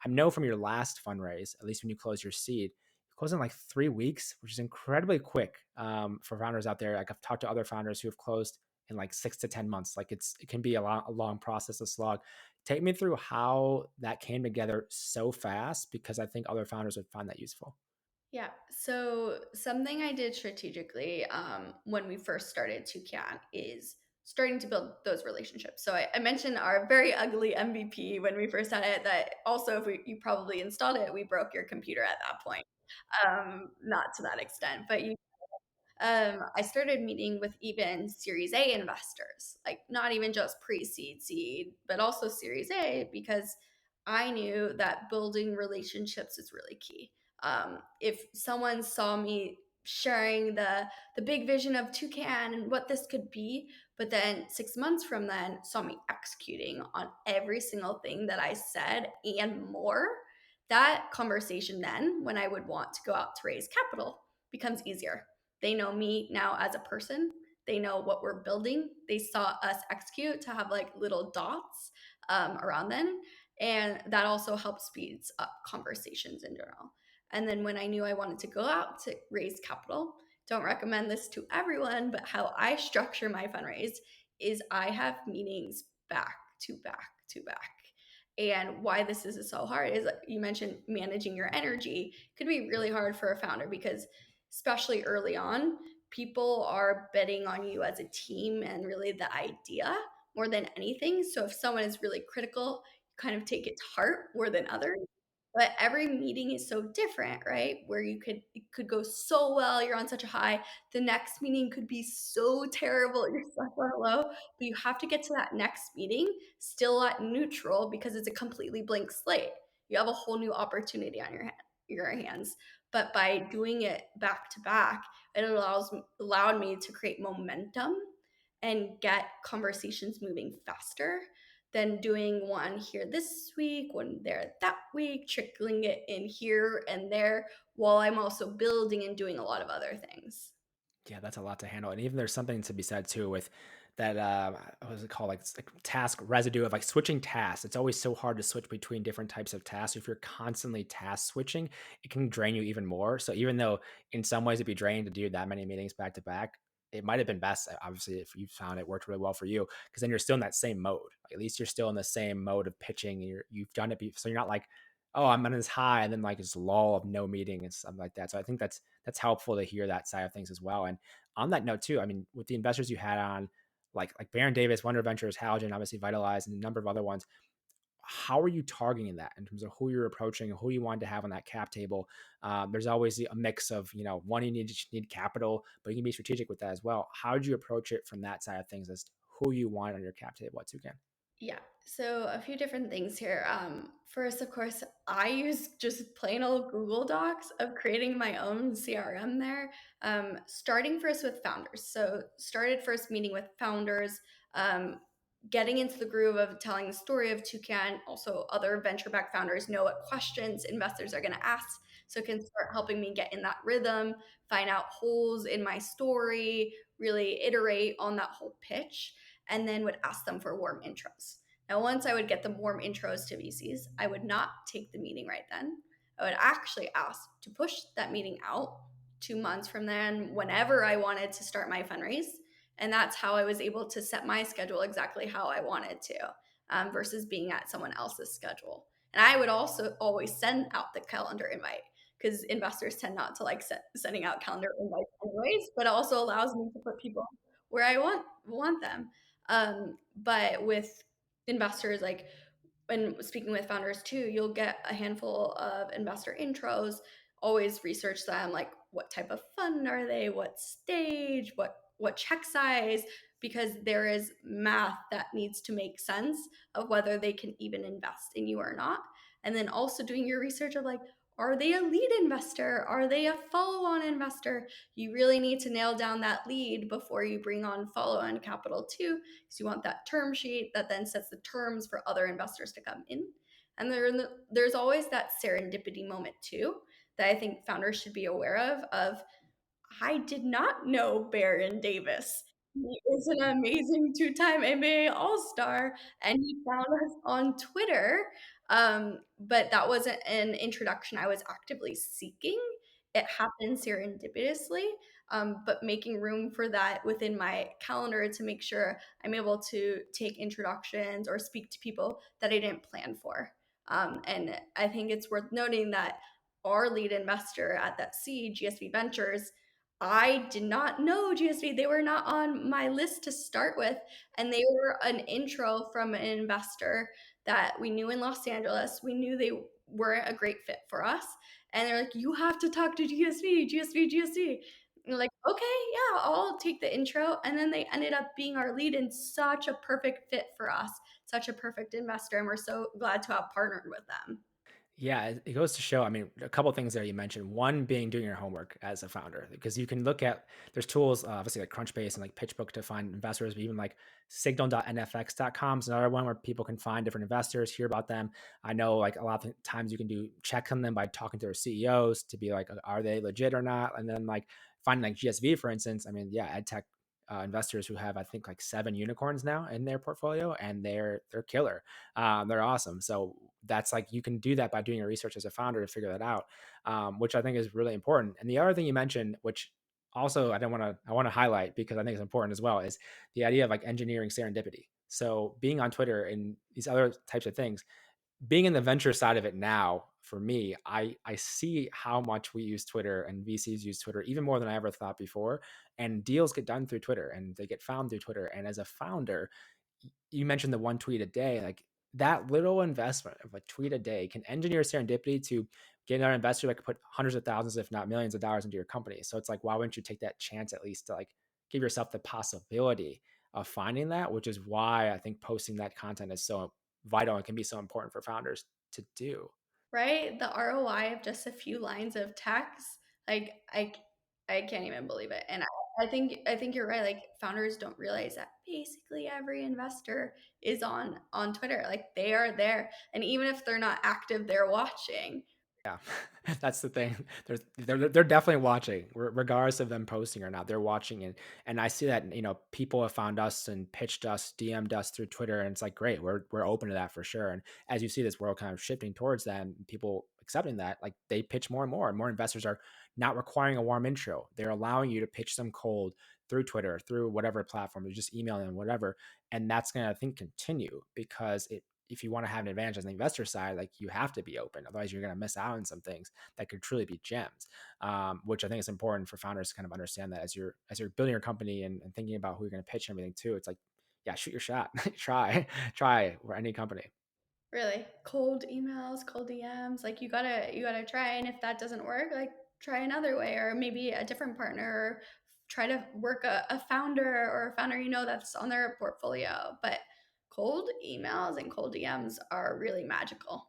I know from your last fundraise, at least when you close your seed, you close in like 3 weeks, which is incredibly quick for founders out there. Like I've talked to other founders who have closed in like 6 to 10 months. Like it can be a long process, a slog. Take me through how that came together so fast, because I think other founders would find that useful. Yeah. So something I did strategically when we first started Toucan is starting to build those relationships. So I mentioned our very ugly MVP when we first had it. That also, if you probably installed it, we broke your computer at that point. Not to that extent, but I started meeting with even Series A investors, like not even just pre-seed, seed, but also Series A, because I knew that building relationships is really key. If someone saw me sharing the big vision of Toucan and what this could be, but then 6 months from then saw me executing on every single thing that I said and more, that conversation then, when I would want to go out to raise capital, becomes easier. They know me now as a person. They know what we're building. They saw us execute to have like little dots around them. And that also helps speeds up conversations in general. And then when I knew I wanted to go out to raise capital, don't recommend this to everyone, but how I structure my fundraise is I have meetings back to back to back. And why this is so hard is, like you mentioned, managing your energy could be really hard for a founder because especially early on, people are betting on you as a team and really the idea more than anything. So if someone is really critical, you kind of take it to heart more than others. But every meeting is so different, right? Where it could go so well, you're on such a high. The next meeting could be so terrible, you're stuck on a low. But you have to get to that next meeting still at neutral because it's a completely blank slate. You have a whole new opportunity on your hands. But by doing it back to back, it allowed me to create momentum and get conversations moving faster than doing one here this week, one there that week, trickling it in here and there while I'm also building and doing a lot of other things. Yeah, that's a lot to handle. And even there's something to be said too with that what is it called? Like, it's like task residue of like switching tasks. It's always so hard to switch between different types of tasks. If you're constantly task switching, it can drain you even more. So even though in some ways it'd be draining to do that many meetings back to back, it might have been best, obviously, if you found it worked really well for you, because then you're still in that same mode. At least you're still in the same mode of pitching. You've done it, so you're not like, oh, I'm on this high and then like this lull of no meeting and something like that. So I think that's helpful to hear that side of things as well. And on that note too, I mean, with the investors you had on, like Baron Davis, Wonder Ventures, Halogen, obviously Vitalize, and a number of other ones, how are you targeting that in terms of who you're approaching and who you want to have on that cap table? There's always a mix of, one, you need capital, but you can be strategic with that as well. How did you approach it from that side of things as to who you want on your cap table at Toucan? Yeah. So a few different things here. First, of course, I use just plain old Google Docs of creating my own CRM there. Starting first with founders. So started first meeting with founders, getting into the groove of telling the story of Toucan. Also, other venture-backed founders know what questions investors are going to ask. So it can start helping me get in that rhythm, find out holes in my story, really iterate on that whole pitch, and then would ask them for warm intros. Now, once I would get the warm intros to VCs, I would not take the meeting right then. I would actually ask to push that meeting out 2 months from then, whenever I wanted to start my fundraise. And that's how I was able to set my schedule exactly how I wanted to, versus being at someone else's schedule. And I would also always send out the calendar invite because investors tend not to like sending out calendar invites anyways, but it also allows me to put people where I want them. But with investors, like when speaking with founders too, you'll get a handful of investor intros. Always research them, like what type of fund are they, what stage, what check size, because there is math that needs to make sense of whether they can even invest in you or not. And then also doing your research of like, are they a lead investor? Are they a follow-on investor? You really need to nail down that lead before you bring on follow-on capital too, because you want that term sheet that then sets the terms for other investors to come in. And there's always that serendipity moment too that I think founders should be aware of I did not know Baron Davis. He is an amazing two-time NBA All-Star, and he found us on Twitter. But that wasn't an introduction I was actively seeking. It happened serendipitously, but making room for that within my calendar to make sure I'm able to take introductions or speak to people that I didn't plan for. And I think it's worth noting that our lead investor at that seed, GSV Ventures, I did not know GSV. They were not on my list to start with. And they were an intro from an investor that we knew in Los Angeles. We knew they weren't a great fit for us. And they're like, you have to talk to GSV, GSV, GSV. And we're like, okay, yeah, I'll take the intro. And then they ended up being our lead and such a perfect fit for us, such a perfect investor. And we're so glad to have partnered with them. Yeah, it goes to show. I mean, a couple things there you mentioned. One being doing your homework as a founder, because you can look at there's tools, obviously like Crunchbase and like PitchBook to find investors, but even like signal.nfx.com is another one where people can find different investors, hear about them. I know like a lot of times you can do check on them by talking to their CEOs to be like, are they legit or not? And then like finding like GSV, for instance. I mean, yeah, ed tech investors who have I think like 7 unicorns now in their portfolio, and they're killer. They're awesome. So that's like you can do that by doing your research as a founder to figure that out, which I think is really important. And the other thing you mentioned, which also I want to highlight because I think it's important as well, is the idea of like engineering serendipity. So being on Twitter and these other types of things, being in the venture side of it now, for me, I see how much we use Twitter and VCs use Twitter even more than I ever thought before. And deals get done through Twitter and they get found through Twitter. And as a founder, you mentioned the one tweet a day, like that little investment of a tweet a day can engineer serendipity to get another investor that could put hundreds of thousands, if not millions of dollars into your company. So it's like, why wouldn't you take that chance at least to like give yourself the possibility of finding that, which is why I think posting that content is so vital and can be so important for founders to do. Right? The ROI of just a few lines of text, like I can't even believe it. And I think you're right. Like founders don't realize that basically every investor is on Twitter. Like they are there, and even if they're not active, they're watching. Yeah, that's the thing. They're definitely watching, regardless of them posting or not. They're watching, and I see that people have found us and pitched us, DM'd us through Twitter, and it's like great. We're open to that for sure. And as you see this world kind of shifting towards that, and people accepting that, like they pitch more and more, and more investors are not requiring a warm intro. They're allowing you to pitch them cold through Twitter, through whatever platform, or just email them, whatever. And that's gonna, I think, continue because if you want to have an advantage on the investor side, like you have to be open. Otherwise, you're going to miss out on some things that could truly be gems. Which I think is important for founders to kind of understand that as you're building your company and thinking about who you're going to pitch and everything too. It's like, yeah, shoot your shot, try for any company. Really, cold emails, cold DMs. Like you gotta try, and if that doesn't work, like try another way, or maybe a different partner, or try to work a founder or a founder that's on their portfolio. But cold emails and cold DMs are really magical.